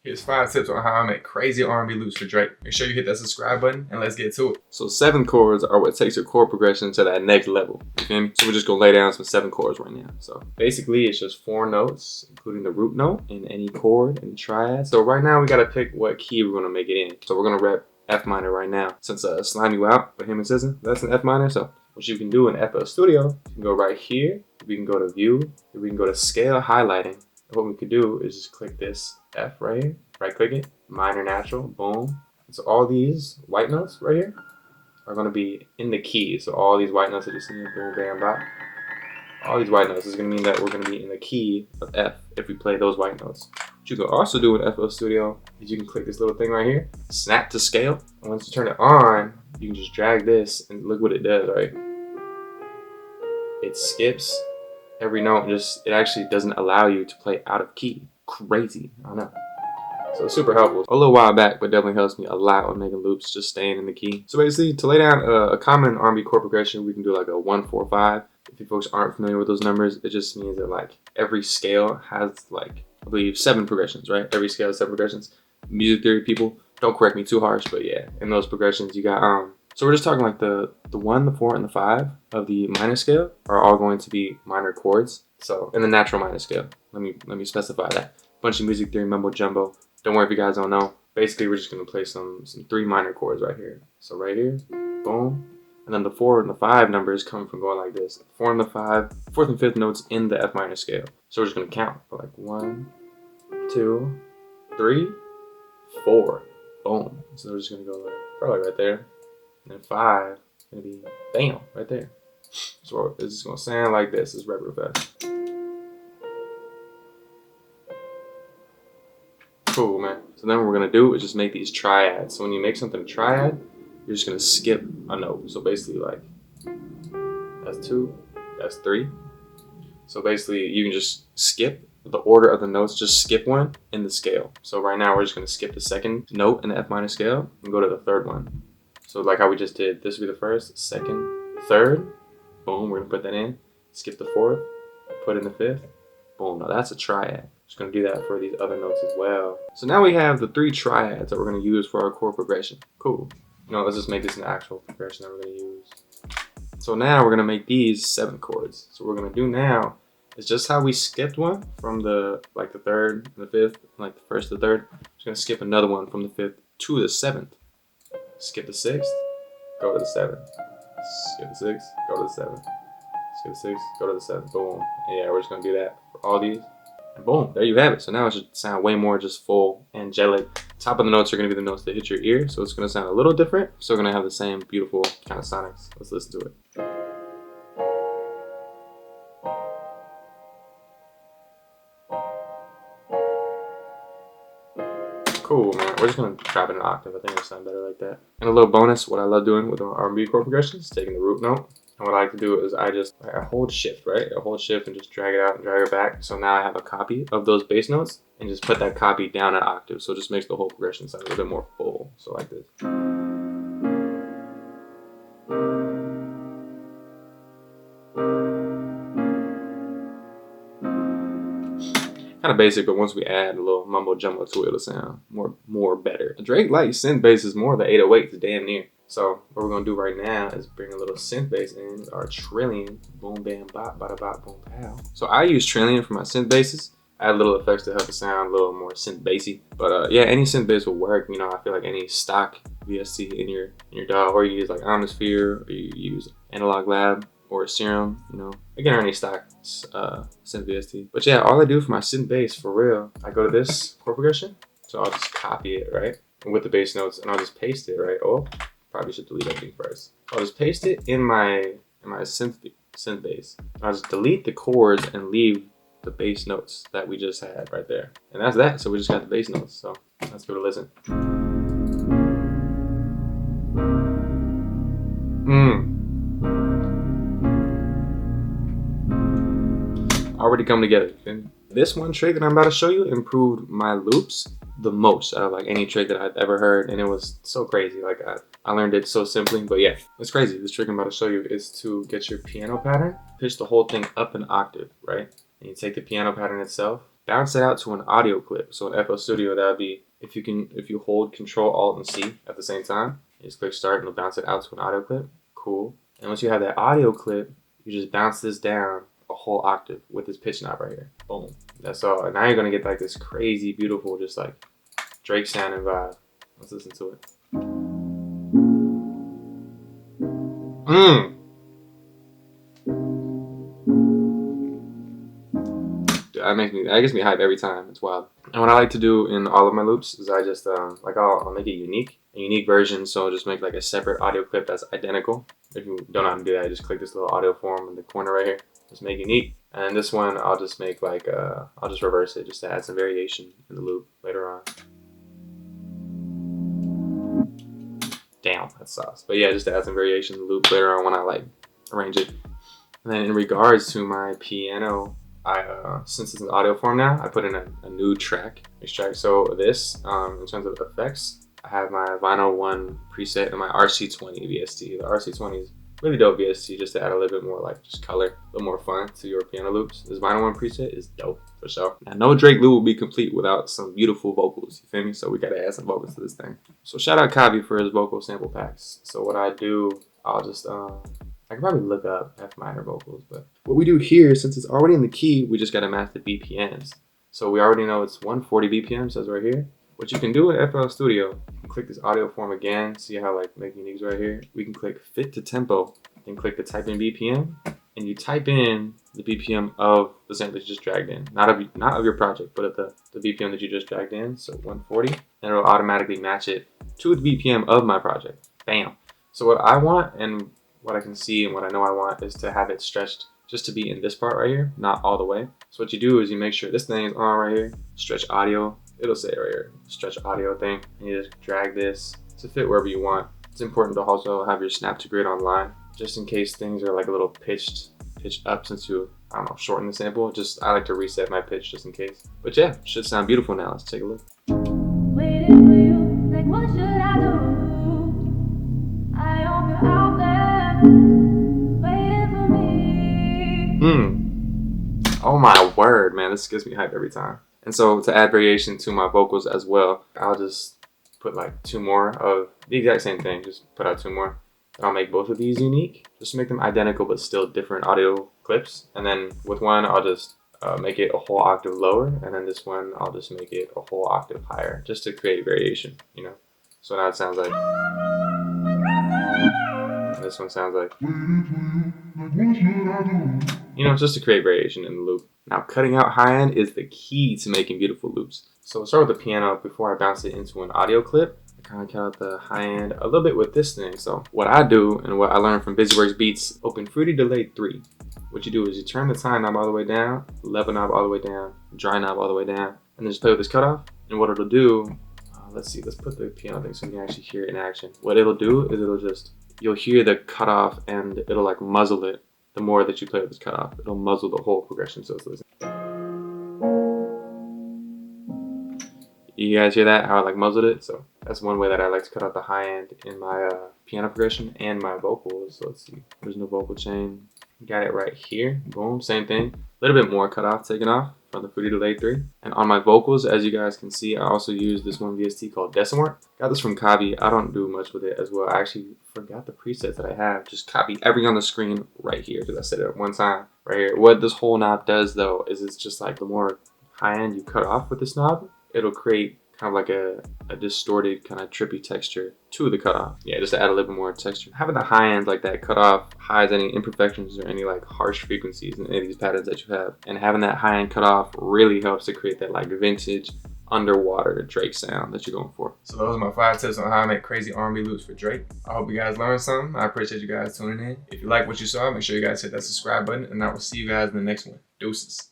Here's 5 tips on how I make crazy R&B loops for Drake. Make sure you hit that subscribe button and let's get to it. So 7 chords are what takes your chord progression to that next level. You feel me? So we're just gonna lay down some 7 chords right now. So basically it's just 4 notes, including the root note in any chord and triad. So right now we gotta pick what key we're gonna make it in. So we're gonna rep F minor right now. Since Slime You Out by him and SZA, that's an F minor. So what you can do in FL Studio, you can go right here. We can go to View. We can go to Scale Highlighting. What we could do is just click this F right here, right click it, minor natural, boom. So all these white notes right here are gonna be in the key. So all these white notes that you see, boom, bam, bop, all these white notes is gonna mean that we're gonna be in the key of F if we play those white notes. What you can also do in FL Studio is you can click this little thing right here, snap to scale. And once you turn it on, you can just drag this and look what it does, right? It skips every note, it actually doesn't allow you to play out of key. Crazy, I know. So it's super helpful. A little while back, but definitely helps me a lot when making loops, just staying in the key. So basically, to lay down a common R&B chord progression, we can do like a 1-4-5. If you folks aren't familiar with those numbers, it just means that like every scale has like, I believe 7 progressions, right? Every scale has 7 progressions. Music theory people, don't correct me too harsh, but yeah, in those progressions you got so we're just talking like the 1, the 4, and the 5 of the minor scale are all going to be minor chords. So in the natural minor scale, let me specify that. Bunch of music theory mumbo jumbo. Don't worry if you guys don't know. Basically, we're just gonna play some 3 minor chords right here. So right here, boom, and then the 4 and the 5 numbers come from going like this. 4 and the 5, 4th and 5th notes in the F minor scale. So we're just gonna count for like 1, 2, 3, 4, boom. So we're just gonna go like probably right there. And then 5 is gonna be bam right there. So it's just gonna sound like this. It's rep real fast. Cool, man. So then what we're gonna do is just make these triads. So when you make something a triad, you're just gonna skip a note. So basically like that's 2, that's 3. So basically you can just skip the order of the notes, just skip one in the scale. So right now we're just gonna skip the 2nd note in the F minor scale and go to the 3rd one. So like how we just did, this would be the 1st, 2nd, 3rd. Boom, we're gonna put that in. Skip the 4th, put in the 5th. Boom, now that's a triad. Just gonna do that for these other notes as well. So now we have the 3 triads that we're gonna use for our chord progression. Cool. Let's just make this an actual progression that we're gonna use. So now we're gonna make these 7 chords. So what we're gonna do now is just how we skipped one from the 3rd and the 5th, like the 1st to the 3rd. Just gonna skip another one from the 5th to the 7th. Skip the 6th, go to the 7th. Skip the 6th, go to the 7th. Skip the 6th, go to the 7th. Boom. And yeah, we're just gonna do that for all these. And boom, there you have it. So now it should sound way more just full, angelic. Top of the notes are gonna be the notes that hit your ear, so it's gonna sound a little different. Still gonna have the same beautiful kind of sonics. Let's listen to it. Cool, man. We're just gonna drop it in an octave. I think it'll sound better like that. And a little bonus, what I love doing with R&B chord progressions is taking the root note. And what I like to do is I hold shift, right? I hold shift and just drag it out and drag it back. So now I have a copy of those bass notes and just put that copy down an octave. So it just makes the whole progression sound a little bit more full. So like this. Kind of basic, but once we add a little mumbo jumbo to it, it'll sound more better. Drake likes synth basses more than 808s, damn near. So what we're gonna do right now is bring a little synth bass in, our trillion, boom bam bop, bada bop, boom pow. So I use trillion for my synth basses. I add little effects to help it sound a little more synth bassy. But yeah, any synth bass will work. I feel like any stock VST in your DAW, or you use like Omnisphere, or you use Analog Lab or Serum, again, or any stock synth VST. But yeah, all I do for my synth bass, for real, I go to this chord progression. So I'll just copy it, right? With the bass notes, and I'll just paste it, right? Oh, probably should delete everything first. I'll just paste it in my synth bass. I'll just delete the chords and leave the bass notes that we just had right there. And that's that. So we just got the bass notes. So let's go to listen. Already come together. This one trick that I'm about to show you improved my loops the most out of like any trick that I've ever heard, and it was so crazy. Like I learned it so simply, but yeah, it's crazy. This trick I'm about to show you is to get your piano pattern, pitch the whole thing up an octave, right? And you take the piano pattern itself bounce it out to an audio clip. So in FL Studio, that would be if you hold Control Alt and C at the same time, you just click start and it'll bounce it out to an audio clip. Cool. And once you have that audio clip, you just bounce this down a whole octave with this pitch knob right here. Boom. That's all. And now you're gonna get like this crazy, beautiful, just like Drake sounding vibe. Let's listen to it. That gets me hyped every time. It's wild. And what I like to do in all of my loops is I just like I'll make it unique, a unique version. So I'll just make like a separate audio clip that's identical. If you don't know how to do that, just click this little audio form in the corner right here. Just make unique. And this one I'll just make like I'll just reverse it just to add some variation in the loop later on. Damn, that's sauce. But yeah, just to add some variation in the loop later on when I like arrange it. And then in regards to my piano, since it's an audio form now, I put in a new track extract. So this, in terms of effects, I have my Vinyl 1 preset and my RC20 VST. The RC20 is really dope VST just to add a little bit more like just color, a little more fun to your piano loops. This Vinyl 1 preset is dope for sure. Now, no Drake loop will be complete without some beautiful vocals, you feel me? So we gotta add some vocals to this thing. So shout out kxvi for his vocal sample packs. So what I do, I'll just, I can probably look up F minor vocals, but what we do here, since it's already in the key, we just gotta match the BPMs. So we already know it's 140 BPM, says right here. What you can do in FL Studio, you can click this audio form again, see how like make uniques right here. We can click fit to tempo, then click the type in BPM, and you type in the BPM of the sample that you just dragged in. Not of your project, but of the BPM that you just dragged in, so 140, and it'll automatically match it to the BPM of my project. Bam. So what I want and what I can see and what I know I want is to have it stretched just to be in this part right here, not all the way. So what you do is you make sure this thing is on right here, stretch audio, it'll say it right here, stretch audio thing, and you just drag this to fit wherever you want. It's important to also have your snap to grid online, just in case things are like a little pitched up since you, I don't know, shorten the sample. Just, I like to reset my pitch just in case. But yeah, it should sound beautiful now. Let's take a look. Waiting for you, like what should I do? I hope you're out there, waiting for me. Oh my word, man, this gets me hyped every time. And so to add variation to my vocals as well, I'll just put like 2 more of the exact same thing, just put out 2 more. And I'll make both of these unique, just to make them identical but still different audio clips. And then with one, I'll just make it a whole octave lower, and then this one, I'll just make it a whole octave higher, just to create variation, you know? So now it sounds like... This one sounds like, you know, just to create variation in the loop. Now, cutting out high end is the key to making beautiful loops. So we'll start with the piano before I bounce it into an audio clip. I kind of cut out the high end a little bit with this thing. So what I do and what I learned from BusyWorks Beats, open Fruity Delay 3. What you do is you turn the time knob all the way down, level knob all the way down, dry knob all the way down, and then just play with this cutoff. And what it'll do, let's see, let's put the piano thing so you can actually hear it in action. What it'll do is it'll just, you'll hear the cutoff and it'll like muzzle it. The more that you play with this cutoff, it'll muzzle the whole progression. So let's listen. You guys hear that? How I like muzzled it? So that's one way that I like to cut out the high end in my piano progression and my vocals. So let's see. There's no vocal chain. Got it right here. Boom. Same thing. A little bit more cutoff taken off from the Fruity Delay 3. And on my vocals, as you guys can see, I also use this one VST called Decimort. Got this from kxvi. I don't do much with it as well. I actually forgot the presets that I have. Just copy everything on the screen right here because I said it at one time right here. What this whole knob does though is it's just like the more high end you cut off with this knob, it'll create kind of like a distorted kind of trippy texture to the cutoff. Yeah, just to add a little bit more texture. Having the high end like that cutoff hides any imperfections or any like harsh frequencies in any of these patterns that you have. And having that high end cutoff really helps to create that like vintage underwater Drake sound that you're going for. So those are my 5 tips on how I make crazy R&B loops for Drake. I hope you guys learned something. I appreciate you guys tuning in. If you like what you saw, make sure you guys hit that subscribe button, and I will see you guys in the next one. Deuces.